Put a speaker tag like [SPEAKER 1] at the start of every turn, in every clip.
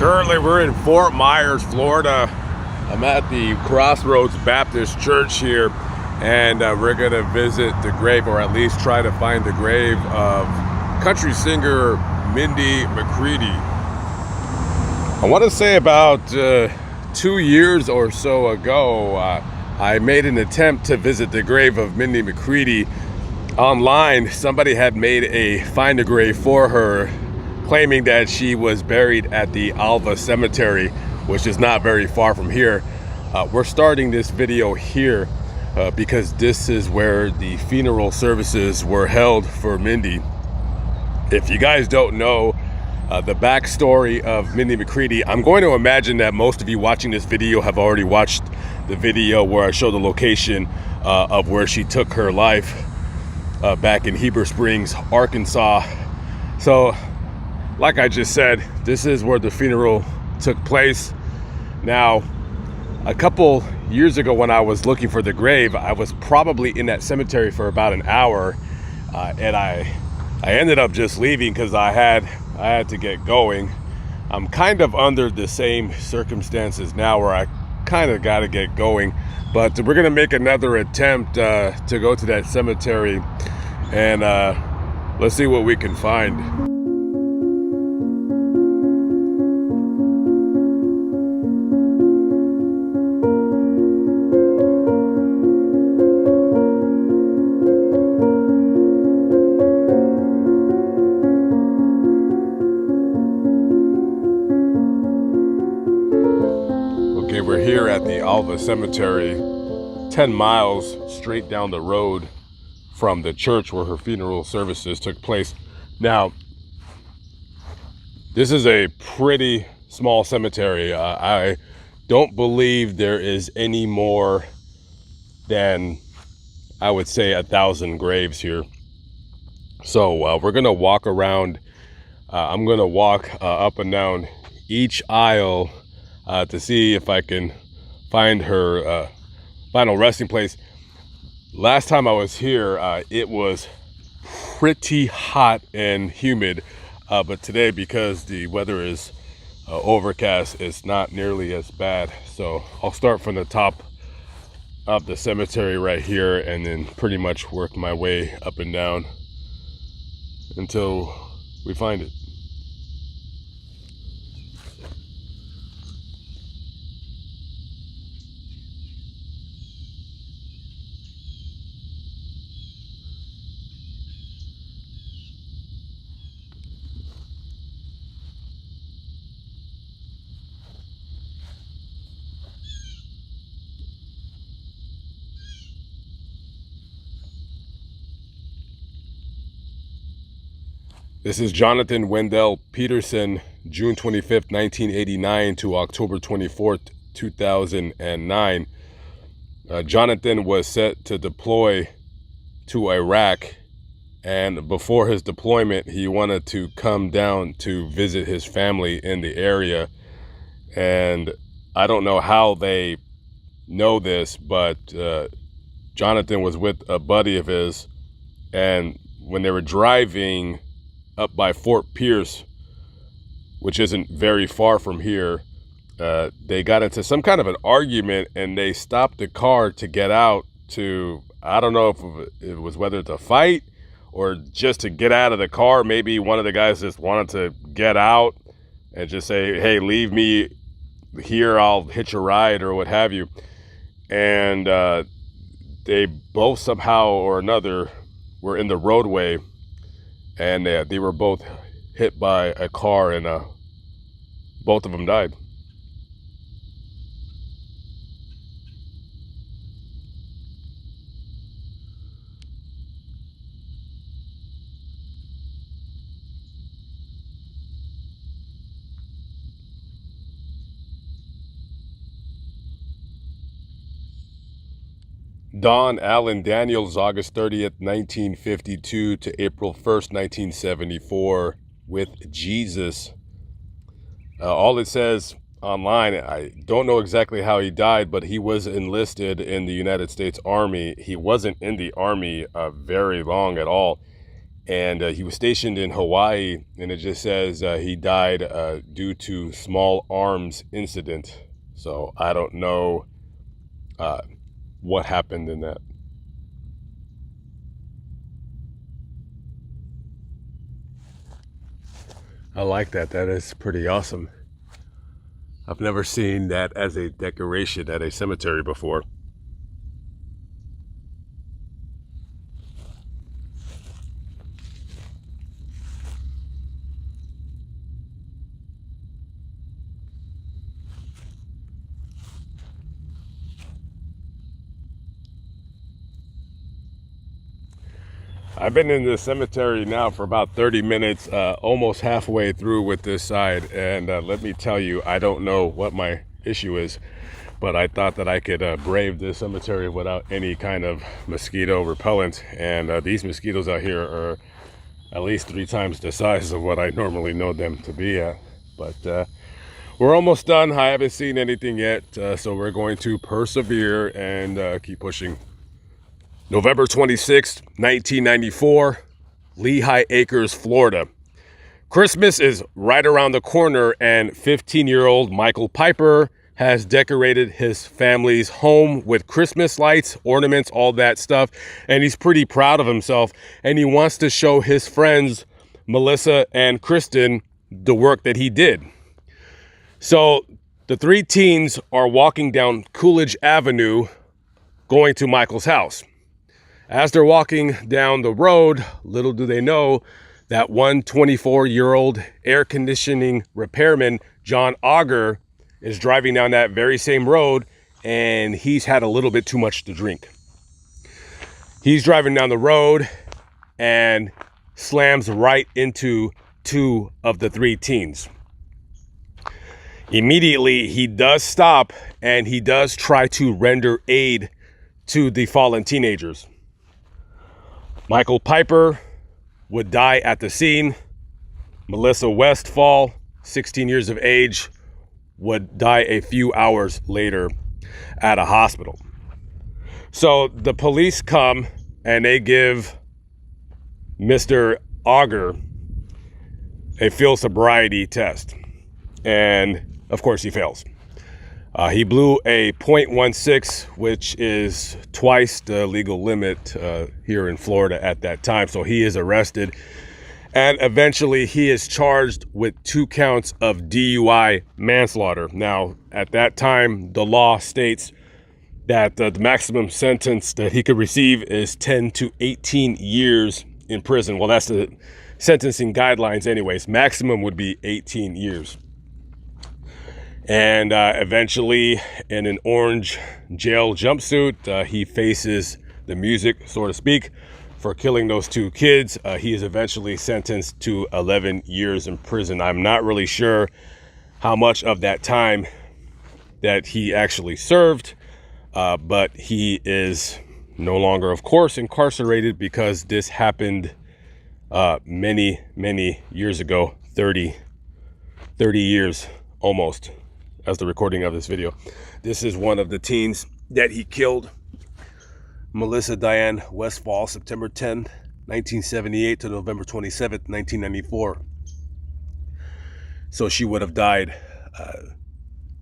[SPEAKER 1] Currently, we're in Fort Myers, Florida. I'm at the Crossroads Baptist Church here, and we're gonna visit the grave, or at least try to find the grave of country singer Mindy McCready. I want to say about 2 years or so ago, I made an attempt to visit the grave of Mindy McCready online. Somebody had made a find a grave for her, claiming that she was buried at the Alva cemetery, which is not very far from here. We're starting this video here because this is where the funeral services were held for Mindy. If you guys don't know the backstory of Mindy McCready, I'm going to imagine that most of you watching this video have already watched the video where I show the location of where she took her life back in Heber Springs, Arkansas. So, like I just said, this is where the funeral took place. Now, a couple years ago when I was looking for the grave, I was probably in that cemetery for about an hour, and I ended up just leaving because I had to get going. I'm kind of under the same circumstances now where I kind of got to get going, but we're gonna make another attempt to go to that cemetery, and let's see what we can find. Okay, we're here at the Alva Cemetery, 10 miles straight down the road from the church where her funeral services took place. Now, this is a pretty small cemetery. I don't believe there is any more than, I would say, 1,000 graves here. So we're gonna walk around. I'm gonna walk up and down each aisle to see if I can find her final resting place. Last time I was here, it was pretty hot and humid, but today, because the weather is overcast, it's not nearly as bad. So I'll start from the top of the cemetery right here and then pretty much work my way up and down until we find it. This is Jonathan Wendell Peterson, June 25th, 1989 to October 24th, 2009. Jonathan was set to deploy to Iraq, and before his deployment, he wanted to come down to visit his family in the area. And I don't know how they know this, but Jonathan was with a buddy of his, and when they were driving up by Fort Pierce, which isn't very far from here, they got into some kind of an argument, and they stopped the car to get out to, I don't know if it was whether to fight or just to get out of the car. Maybe one of the guys just wanted to get out and just say, hey, leave me here, I'll hitch a ride or what have you. And they both somehow or another were in the roadway, and they were both hit by a car, and both of them died. Don Allen Daniels, August 30th, 1952 to April 1st, 1974, with Jesus. All it says online, I don't know exactly how he died, but he was enlisted in the United States Army. He wasn't in the Army very long at all. and he was stationed in Hawaii, and it just says he died due to small arms incident. So I don't know what happened in that. I like that. That is pretty awesome. I've never seen that as a decoration at a cemetery before. I've been in the cemetery now for about 30 minutes, almost halfway through with this side, and let me tell you, I don't know what my issue is, but I thought that I could brave this cemetery without any kind of mosquito repellent, and these mosquitoes out here are at least 3 times the size of what I normally know them to be at. But we're almost done. I haven't seen anything yet, so we're going to persevere and keep pushing. November 26th, 1994, Lehigh Acres, Florida. Christmas is right around the corner, and 15-year-old Michael Piper has decorated his family's home with Christmas lights, ornaments, all that stuff, and he's pretty proud of himself, and he wants to show his friends, Melissa and Kristen, the work that he did. So the 3 teens are walking down Coolidge Avenue going to Michael's house. As they're walking down the road, little do they know that one 24-year-old air conditioning repairman, John Auger, is driving down that very same road, and he's had a little bit too much to drink. He's driving down the road and slams right into 2 of the 3 teens. Immediately, he does stop, and he does try to render aid to the fallen teenagers. Michael Piper would die at the scene. Melissa Westfall, 16 years of age, would die a few hours later at a hospital. So the police come and they give Mr. Auger a field sobriety test. And of course he fails. He blew a .16, which is twice the legal limit here in Florida at that time. So he is arrested, and eventually he is charged with 2 counts of DUI manslaughter. Now, at that time, the law states that the maximum sentence that he could receive is 10 to 18 years in prison. Well, that's the sentencing guidelines anyways. Maximum would be 18 years. And eventually, in an orange jail jumpsuit, he faces the music, so to speak, for killing those 2 kids. He is eventually sentenced to 11 years in prison. I'm not really sure how much of that time that he actually served, but he is no longer, of course, incarcerated because this happened many, many years ago, 30 years almost. As the recording of this video. This is one of the teens that he killed. Melissa Diane Westfall, September 10th, 1978 to November 27th, 1994. So she would have died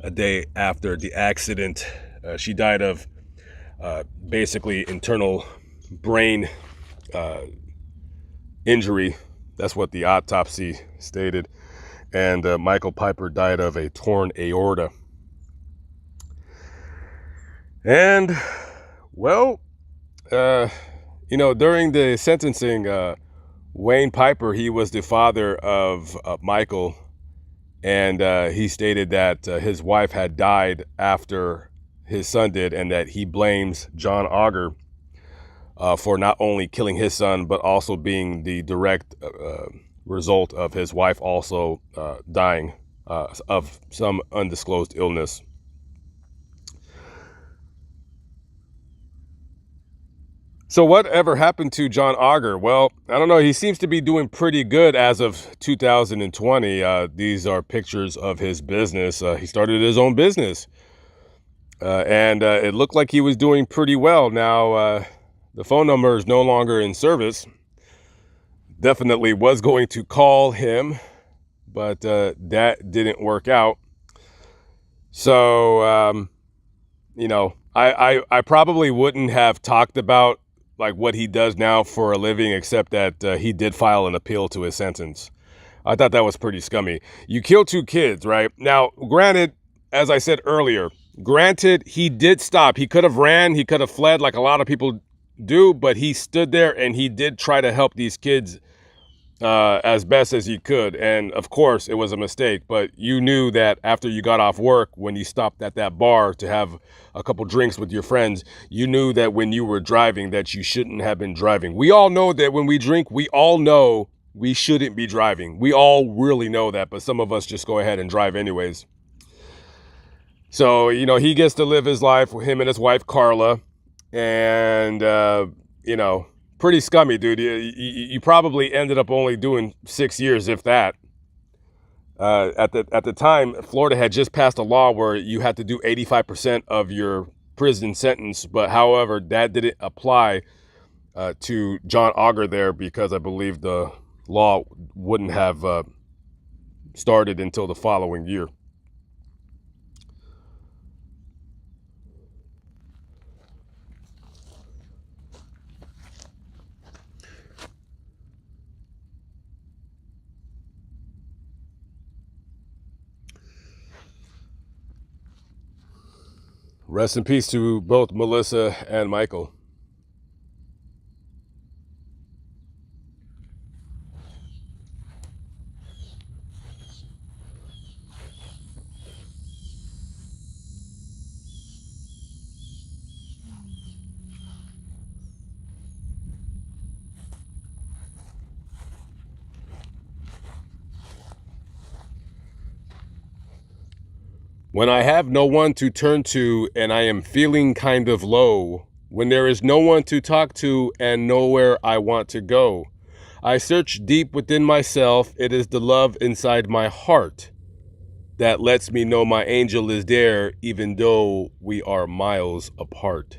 [SPEAKER 1] a day after the accident. She died of basically internal brain injury. That's what the autopsy stated. And Michael Piper died of a torn aorta. And, well, during the sentencing, Wayne Piper, he was the father of Michael, and he stated that his wife had died after his son did, and that he blames John Auger for not only killing his son, but also being the direct result of his wife also dying of some undisclosed illness. So whatever happened to John Auger? Well, I don't know. He seems to be doing pretty good as of 2020. These are pictures of his business. He started his own business, and it looked like he was doing pretty well. Now, the phone number is no longer in service. definitely was going to call him, but that didn't work out. So, I probably wouldn't have talked about like what he does now for a living, except that he did file an appeal to his sentence. I thought that was pretty scummy. You kill 2 kids, right? Now, granted, as I said earlier, he did stop. He could have ran, he could have fled like a lot of people do, but he stood there and he did try to help these kids as best as he could. And of course, it was a mistake, but you knew that after you got off work, when you stopped at that bar to have a couple drinks with your friends, you knew that when you were driving that you shouldn't have been driving. We all know that when we drink, we all know we shouldn't be driving. We all really know that, but some of us just go ahead and drive anyways. So, he gets to live his life with him and his wife, Carla. And, pretty scummy, dude. You probably ended up only doing 6 years, if that. At the time, Florida had just passed a law where you had to do 85% of your prison sentence. But however, that didn't apply to John Auger there, because I believe the law wouldn't have started until the following year. Rest in peace to both Melissa and Michael. When I have no one to turn to and I am feeling kind of low, when there is no one to talk to and nowhere I want to go, I search deep within myself. It is the love inside my heart that lets me know my angel is there, even though we are miles apart.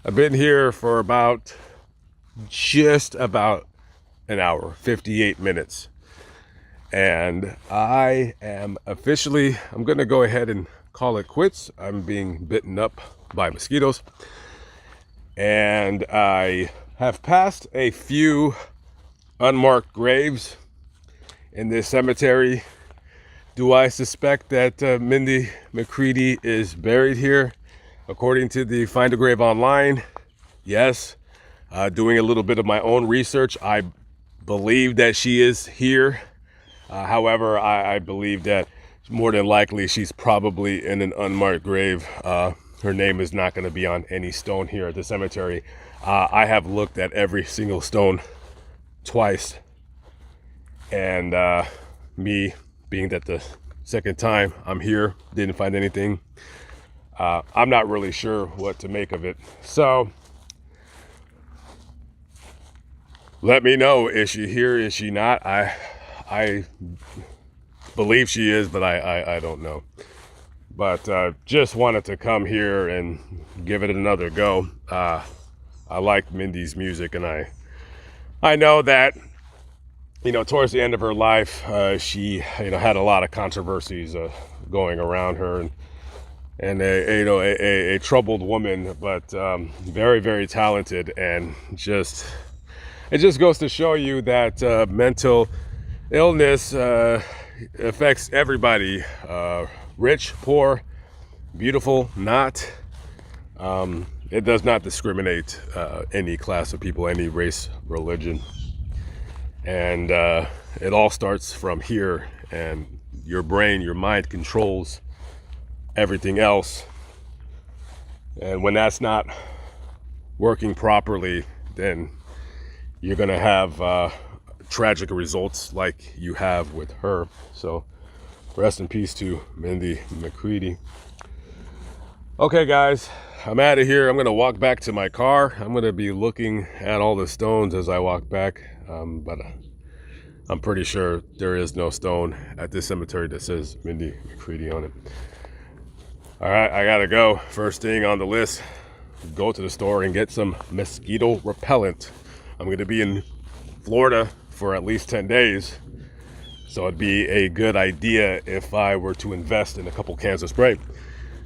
[SPEAKER 1] I've been here for just about an hour, 58 minutes. And I am I'm going to go ahead and call it quits. I'm being bitten up by mosquitoes. And I have passed a few unmarked graves in this cemetery. Do I suspect that Mindy McCready is buried here? According to the Find a Grave online, yes. Doing a little bit of my own research, I believe that she is here. However, I believe that more than likely she's probably in an unmarked grave. Her name is not going to be on any stone here at the cemetery. I have looked at every single stone twice. And me being that the second time I'm here, didn't find anything. I'm not really sure what to make of it. So let me know, is she here, is she not? I believe she is, but I don't know. But just wanted to come here and give it another go. I like Mindy's music, and I know that, towards the end of her life, she, had a lot of controversies going around her, and a troubled woman, but very, very talented, and it just goes to show you that mental illness affects everybody, rich, poor, beautiful, not. It does not discriminate any class of people, any race, religion. And it all starts from here, and your brain, your mind controls everything else. And when that's not working properly, then you're gonna have tragic results like you have with her. So rest in peace to Mindy McCready. Okay guys, I'm out of here. I'm gonna walk back to my car. I'm gonna be looking at all the stones as I walk back, but I'm pretty sure there is no stone at this cemetery that says Mindy McCready on it. All right, I gotta go. First thing on the list, go to the store and get some mosquito repellent. I'm gonna be in Florida for at least 10 days. So it'd be a good idea if I were to invest in a couple cans of spray.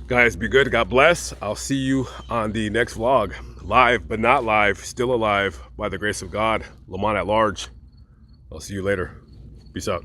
[SPEAKER 1] Guys, be good. God bless. I'll see you on the next vlog. Live, but not live. Still alive by the grace of God. Lamont at large. I'll see you later. Peace out.